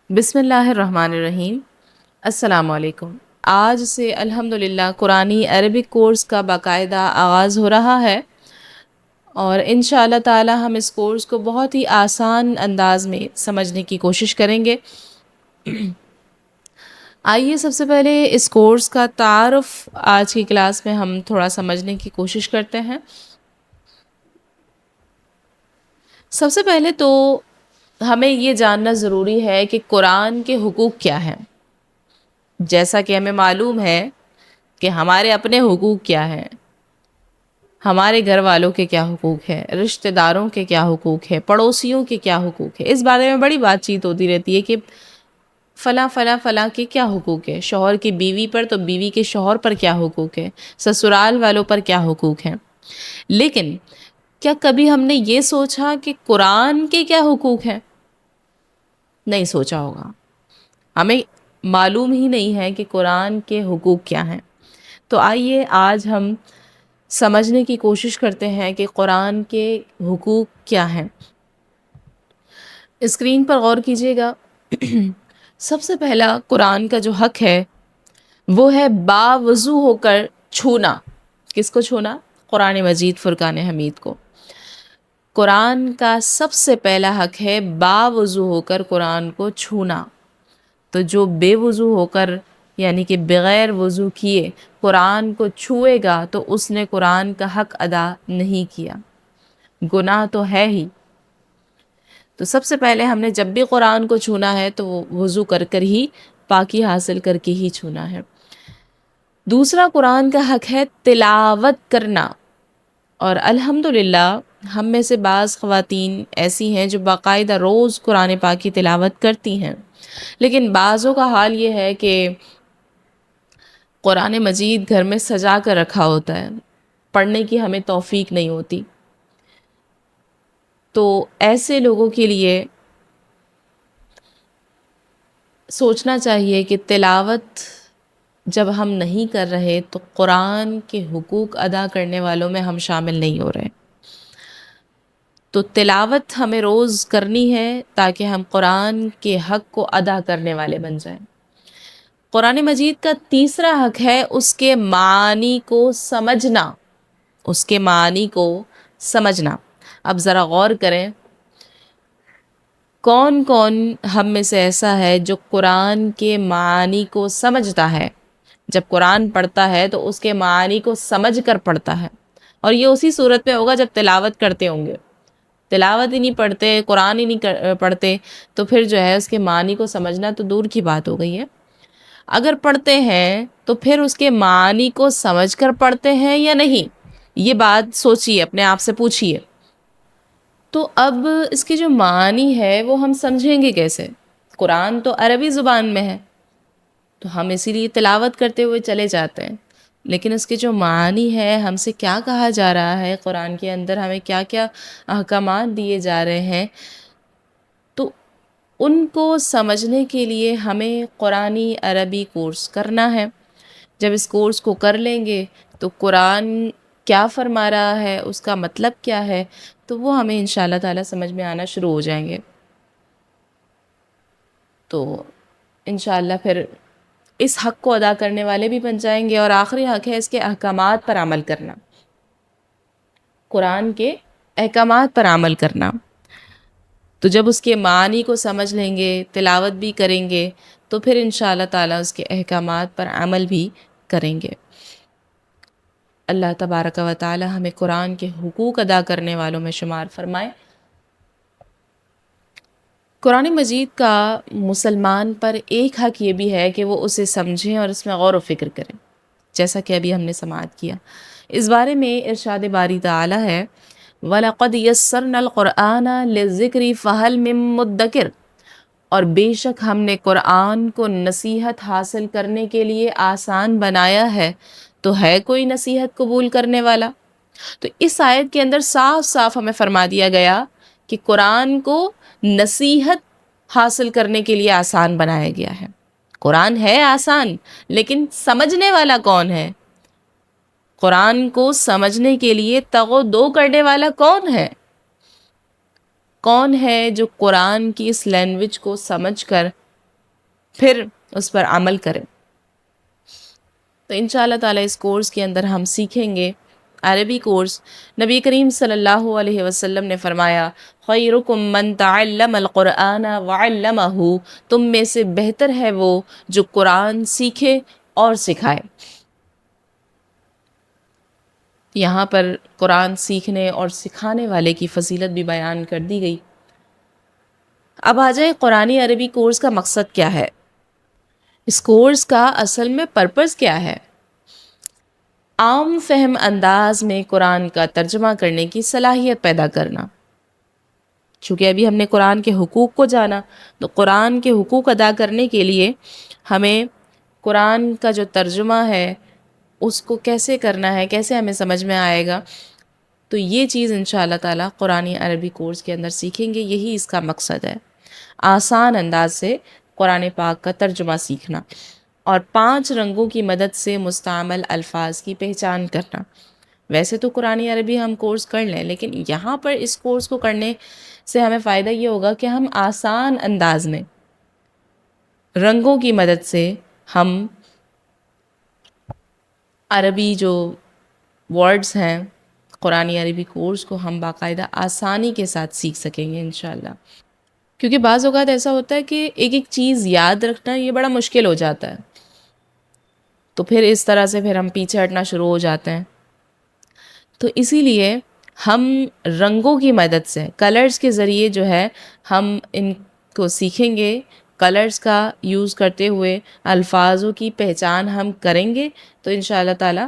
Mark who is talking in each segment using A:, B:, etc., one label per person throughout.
A: بسم اللہ الرحمن الرحیم۔ السلام علیکم۔ آج سے الحمدللہ قرآنی عربک کورس کا باقاعدہ آغاز ہو رہا ہے، اور انشاءاللہ تعالی ہم اس کورس کو بہت ہی آسان انداز میں سمجھنے کی کوشش کریں گے۔ آئیے سب سے پہلے اس کورس کا تعارف آج کی کلاس میں ہم تھوڑا سمجھنے کی کوشش کرتے ہیں۔ سب سے پہلے تو ہمیں یہ جاننا ضروری ہے کہ قرآن کے حقوق کیا ہیں۔ جیسا کہ ہمیں معلوم ہے کہ ہمارے اپنے حقوق کیا ہیں، ہمارے گھر والوں کے کیا حقوق ہیں، رشتہ داروں کے کیا حقوق ہیں، پڑوسیوں کے کیا حقوق ہیں، اس بارے میں بڑی بات چیت ہوتی رہتی ہے کہ فلاں فلاں فلاں کے کیا حقوق ہے، شوہر کی بیوی پر تو بیوی کے شوہر پر کیا حقوق ہے، سسرال والوں پر کیا حقوق ہیں۔ لیکن کیا کبھی ہم نے یہ سوچا کہ قرآن کے کیا حقوق ہیں؟ نہیں سوچا ہوگا، ہمیں معلوم ہی نہیں ہے کہ قرآن کے حقوق کیا ہیں۔ تو آئیے آج ہم سمجھنے کی کوشش کرتے ہیں کہ قرآن کے حقوق کیا ہیں۔ اسکرین پر غور کیجیے گا۔ سب سے پہلا قرآن کا جو حق ہے وہ ہے باوضو ہو کر چھونا۔ کس کو چھونا؟ قرآن مجید فرقان حمید کو۔ قرآن کا سب سے پہلا حق ہے باوضو ہو کر قرآن کو چھونا۔ تو جو بے وضو ہو کر یعنی کہ بغیر وضو کیے قرآن کو چھوئے گا تو اس نے قرآن کا حق ادا نہیں کیا، گناہ تو ہے ہی۔ تو سب سے پہلے ہم نے جب بھی قرآن کو چھونا ہے تو وہ وضو کر کر ہی، پاکی حاصل کر کے ہی چھونا ہے۔ دوسرا قرآن کا حق ہے تلاوت کرنا، اور الحمدللہ ہم میں سے بعض خواتین ایسی ہیں جو باقاعدہ روز قرآن پاک کی تلاوت کرتی ہیں، لیکن بعضوں کا حال یہ ہے کہ قرآن مجید گھر میں سجا کر رکھا ہوتا ہے، پڑھنے کی ہمیں توفیق نہیں ہوتی۔ تو ایسے لوگوں کے لیے سوچنا چاہیے کہ تلاوت جب ہم نہیں کر رہے تو قرآن کے حقوق ادا کرنے والوں میں ہم شامل نہیں ہو رہے۔ تو تلاوت ہمیں روز کرنی ہے تاکہ ہم قرآن کے حق کو ادا کرنے والے بن جائیں۔ قرآن مجید کا تیسرا حق ہے اس کے معانی کو سمجھنا، اس کے معانی کو سمجھنا۔ اب ذرا غور کریں، کون کون ہم میں سے ایسا ہے جو قرآن کے معانی کو سمجھتا ہے؟ جب قرآن پڑھتا ہے تو اس کے معانی کو سمجھ کر پڑھتا ہے، اور یہ اسی صورت میں ہوگا جب تلاوت کرتے ہوں گے۔ تلاوت ہی نہیں پڑھتے، قرآن ہی نہیں پڑھتے تو پھر جو ہے اس کے معنی کو سمجھنا تو دور کی بات ہو گئی ہے۔ اگر پڑھتے ہیں تو پھر اس کے معنی کو سمجھ کر پڑھتے ہیں یا نہیں، یہ بات سوچیے، اپنے آپ سے پوچھیے۔ تو اب اس کی جو معنی ہے وہ ہم سمجھیں گے کیسے؟ قرآن تو عربی زبان میں ہے تو ہم اسی لیے تلاوت کرتے ہوئے چلے جاتے ہیں، لیکن اس کے جو معنی ہے، ہم سے کیا کہا جا رہا ہے، قرآن کے اندر ہمیں کیا کیا احکامات دیے جا رہے ہیں، تو ان کو سمجھنے کے لیے ہمیں قرآنی عربی کورس کرنا ہے۔ جب اس کورس کو کر لیں گے تو قرآن کیا فرما رہا ہے، اس کا مطلب کیا ہے، تو وہ ہمیں انشاءاللہ تعالی سمجھ میں آنا شروع ہو جائیں گے۔ تو انشاءاللہ پھر اس حق کو ادا کرنے والے بھی بن جائیں گے۔ اور آخری حق ہے اس کے احکامات پر عمل کرنا، قرآن کے احکامات پر عمل کرنا۔ تو جب اس کے معنی کو سمجھ لیں گے، تلاوت بھی کریں گے، تو پھر انشاءاللہ تعالی اس کے احکامات پر عمل بھی کریں گے۔ اللہ تبارک و تعالی ہمیں قرآن کے حقوق ادا کرنے والوں میں شمار فرمائے۔ قرآن مجید کا مسلمان پر ایک حق یہ بھی ہے کہ وہ اسے سمجھیں اور اس میں غور و فکر کریں، جیسا کہ ابھی ہم نے سماعت کیا۔ اس بارے میں ارشاد باری تعالی ہے وَلَقَدْ يَسَّرْنَا الْقُرْآنَ لِلذِّكْرِ فَهَلْ مِن مُدَّكِرٍ، اور بے شک ہم نے قرآن کو نصیحت حاصل کرنے کے لیے آسان بنایا ہے، تو ہے کوئی نصیحت قبول کرنے والا؟ تو اس آیت کے اندر صاف صاف ہمیں فرما دیا گیا کہ قرآن کو نصیحت حاصل کرنے کے لیے آسان بنایا گیا ہے۔ قرآن ہے آسان، لیکن سمجھنے والا کون ہے؟ قرآن کو سمجھنے کے لیے تگ و دو کرنے والا کون ہے؟ کون ہے جو قرآن کی اس لینگویج کو سمجھ کر پھر اس پر عمل کریں. تو انشاءاللہ تعالیٰ اس کورس کے اندر ہم سیکھیں گے عربی کورس. نبی کریم صلی اللہ علیہ وسلم نے فرمایا خیرکم من تعلم القرآن وعلمہ، تم میں سے بہتر ہے وہ جو قرآن سیکھے اور سکھائے. یہاں پر قرآن سیکھنے اور سکھانے والے کی فضیلت بھی بیان کر دی گئی. اب آ جائے قرآنی عربی کورس کا مقصد کیا ہے. اس کورس کا اصل میں پرپس کیا ہے؟ عام فہم انداز میں قرآن کا ترجمہ کرنے کی صلاحیت پیدا کرنا. چونکہ ابھی ہم نے قرآن کے حقوق کو جانا، تو قرآن کے حقوق ادا کرنے کے لیے ہمیں قرآن کا جو ترجمہ ہے اس کو کیسے کرنا ہے، کیسے ہمیں سمجھ میں آئے گا. تو یہ چیز انشاءاللہ تعالیٰ قرآنی عربی کورس کے اندر سیکھیں گے. یہی اس کا مقصد ہے، آسان انداز سے قرآن پاک کا ترجمہ سیکھنا اور 5 رنگوں کی مدد سے مستعمل الفاظ کی پہچان کرنا. ویسے تو قرآنی عربی ہم کورس کر لیں، لیکن یہاں پر اس کورس کو کرنے سے ہمیں فائدہ یہ ہوگا کہ ہم آسان انداز میں رنگوں کی مدد سے ہم عربی جو ورڈز ہیں قرآنی عربی کورس کو ہم باقاعدہ آسانی کے ساتھ سیکھ سکیں گے انشاءاللہ. کیونکہ بعض اوقات ایسا ہوتا ہے کہ ایک ایک چیز یاد رکھنا یہ بڑا مشکل ہو جاتا ہے، تو پھر اس طرح سے پھر ہم پیچھے ہٹنا شروع ہو جاتے ہیں. تو اسی لیے ہم رنگوں کی مدد سے، کلرز کے ذریعے جو ہے ہم ان کو سیکھیں گے. کلرز کا یوز کرتے ہوئے الفاظوں کی پہچان ہم کریں گے تو انشاءاللہ تعالیٰ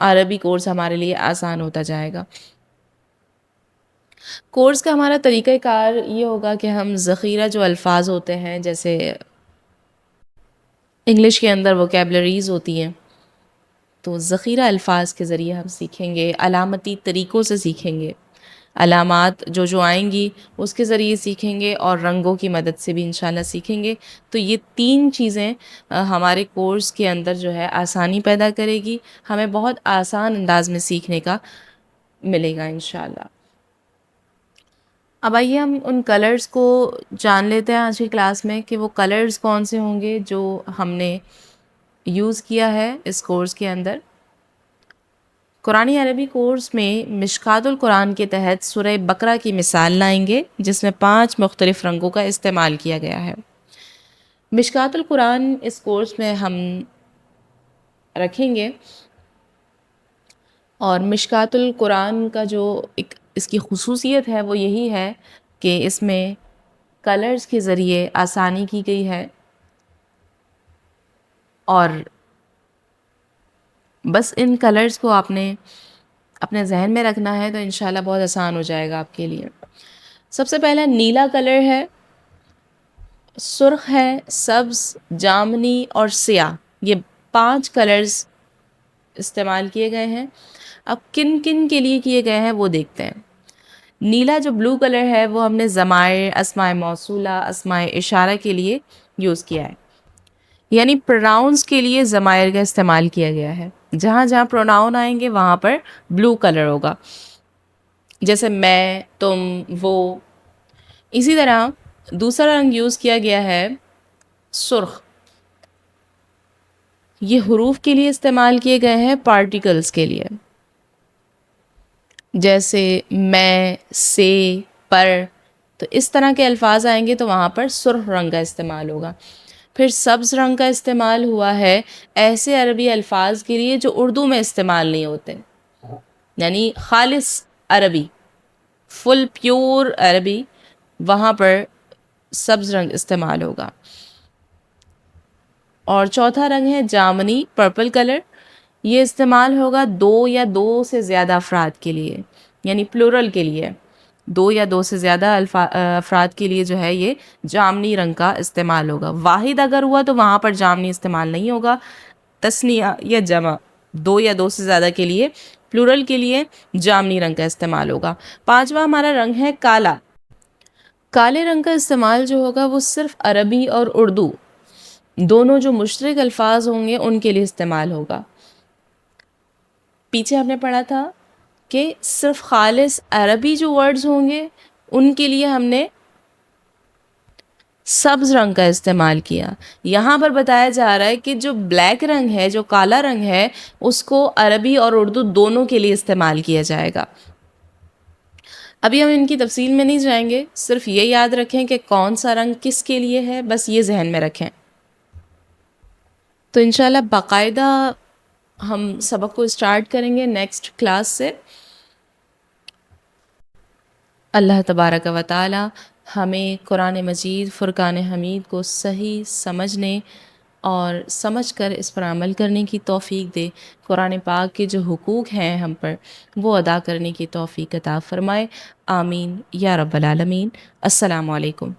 A: عربی کورس ہمارے لیے آسان ہوتا جائے گا. کورس کا ہمارا طریقہ کار یہ ہوگا کہ ہم ذخیرہ جو الفاظ ہوتے ہیں، جیسے انگلش کے اندر ووکیبلریز ہوتی ہیں، تو ذخیرہ الفاظ کے ذریعے ہم سیکھیں گے. علامتی طریقوں سے سیکھیں گے، علامات جو آئیں گی اس کے ذریعے سیکھیں گے، اور رنگوں کی مدد سے بھی انشاءاللہ سیکھیں گے. تو یہ 3 چیزیں ہمارے کورس کے اندر جو ہے آسانی پیدا کرے گی، ہمیں بہت آسان انداز میں سیکھنے کا ملے گا انشاءاللہ. اب آئیے ہم ان کلرز کو جان لیتے ہیں آج کی کلاس میں کہ وہ کلرز کون سے ہوں گے جو ہم نے یوز کیا ہے اس کورس کے اندر. قرآنی عربی کورس میں مشکات القرآن کے تحت سورہ بقرہ کی مثال لائیں گے، جس میں 5 مختلف رنگوں کا استعمال کیا گیا ہے. مشکات القرآن اس کورس میں ہم رکھیں گے، اور مشکات القرآن کا جو ایک اس کی خصوصیت ہے وہ یہی ہے کہ اس میں کلرز کے ذریعے آسانی کی گئی ہے، اور بس ان کلرز کو آپ نے اپنے ذہن میں رکھنا ہے تو انشاءاللہ بہت آسان ہو جائے گا آپ کے لیے. سب سے پہلا نیلا کلر ہے، سرخ ہے، سبز، جامنی اور سیاہ. یہ 5 کلرز استعمال کیے گئے ہیں. اب کن کن کے لیے کیے گئے ہیں وہ دیکھتے ہیں. نیلا جو بلو کلر ہے وہ ہم نے ضمائر، اسماء موصولہ، اسماء اشارہ کے لیے یوز کیا ہے. یعنی پروناؤنس کے لیے ضمائر کا استعمال کیا گیا ہے. جہاں جہاں پروناؤن آئیں گے وہاں پر بلو کلر ہوگا، جیسے میں، تم، وہ. اسی طرح دوسرا رنگ یوز کیا گیا ہے سرخ. یہ حروف کے لیے استعمال کیے گئے ہیں، پارٹیکلز کے لیے، جیسے میں، سے، پر. تو اس طرح کے الفاظ آئیں گے تو وہاں پر سرخ رنگ کا استعمال ہوگا. پھر سبز رنگ کا استعمال ہوا ہے ایسے عربی الفاظ کے لیے جو اردو میں استعمال نہیں ہوتے، یعنی خالص عربی، فل پیور عربی، وہاں پر سبز رنگ استعمال ہوگا. اور چوتھا رنگ ہے جامنی، پرپل کلر. یہ استعمال ہوگا 2 یا 2 سے زیادہ افراد کے لیے، یعنی پلورل کے لیے. 2 یا 2 سے زیادہ افراد کے لیے جو ہے یہ جامنی رنگ کا استعمال ہوگا. واحد اگر ہوا تو وہاں پر جامنی استعمال نہیں ہوگا. تثنیہ یا جمع 2 یا 2 سے زیادہ کے لیے، پلورل کے لیے جامنی رنگ کا استعمال ہوگا. 5واں ہمارا رنگ ہے کالا. کالے رنگ کا استعمال جو ہوگا وہ صرف عربی اور اردو دونوں جو مشترک الفاظ ہوں گے ان کے لیے استعمال ہوگا. پیچھے ہم نے پڑھا تھا کہ صرف خالص عربی جو ورڈز ہوں گے ان کے لیے ہم نے سبز رنگ کا استعمال کیا. یہاں پر بتایا جا رہا ہے کہ جو بلیک رنگ ہے، جو کالا رنگ ہے، اس کو عربی اور اردو دونوں کے لیے استعمال کیا جائے گا. ابھی ہم ان کی تفصیل میں نہیں جائیں گے، صرف یہ یاد رکھیں کہ کون سا رنگ کس کے لیے ہے، بس یہ ذہن میں رکھیں. تو انشاءاللہ باقاعدہ ہم سبق کو اسٹارٹ کریں گے نیکسٹ کلاس سے. اللہ تبارک و تعالی ہمیں قرآن مجید فرقان حمید کو صحیح سمجھنے اور سمجھ کر اس پر عمل کرنے کی توفیق دے. قرآن پاک کے جو حقوق ہیں ہم پر، وہ ادا کرنے کی توفیق عطا فرمائے. آمین یا رب العالمین. السلام علیکم.